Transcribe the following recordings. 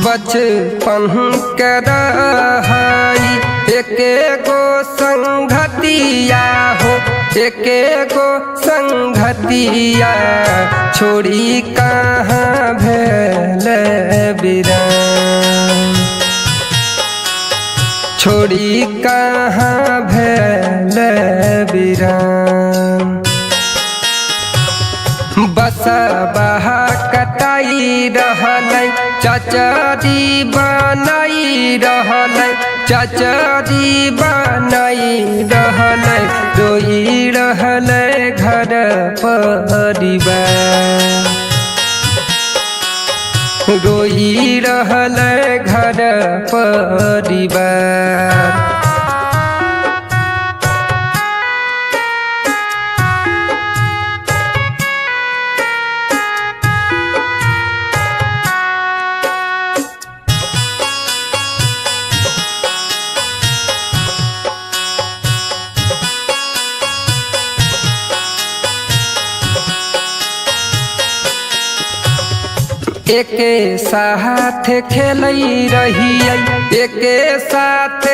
बचपन के रही एके गो संगतिया हो, एके गो संगतिया छोड़ी कहाँ भेल बिरान, छोड़ी कहाँ भेल बिरान। बसबा कटाई रहलै चचरी बनाई रहलै, चचरी बनाई रहलै रोई रहलै घर परिवार, रोई रहलै घर परिवार। एके साथ खेलै रहियै, एके साथ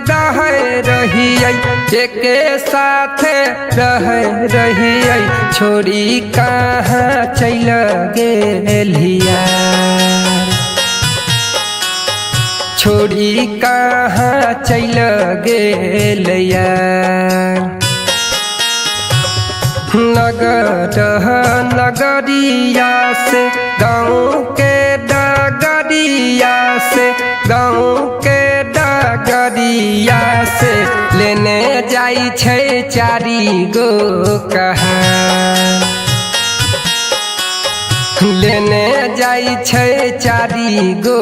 रहै रहियै, एके साथ रहै रहियै छोड़ी कहाँ चल गेलिया, छोड़ी कहाँ चल गेलिया। नगर नगरिया से गाँव के डगरिया से, गाँव के डगरिया से लेने जाई छै चारी गो कहाँ, लेने जाई छै चारी गो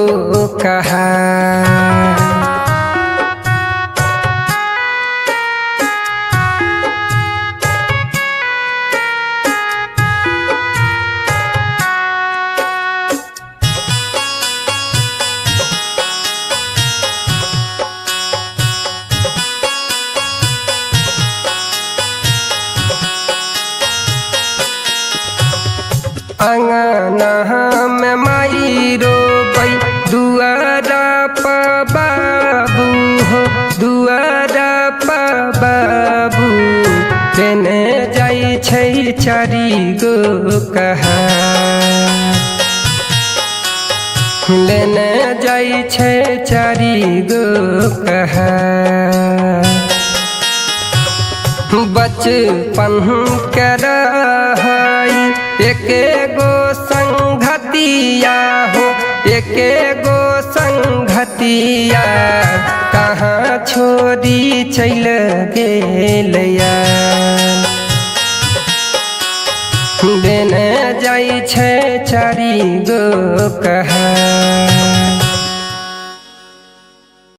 कहाँ। अंगना में माई रोबै दुआरा पर बाबू हो, दुआरा पर बाबू लेने जाई छै चारी गो कहाँ, लेने जाई छै चारी गो कहाँ। बचपन के रही एके गो संगतिया हो, एके गो संगतिया कहाँ छोड़ी चल गेलिया, लेने जाई छै चारी गो कहाँ।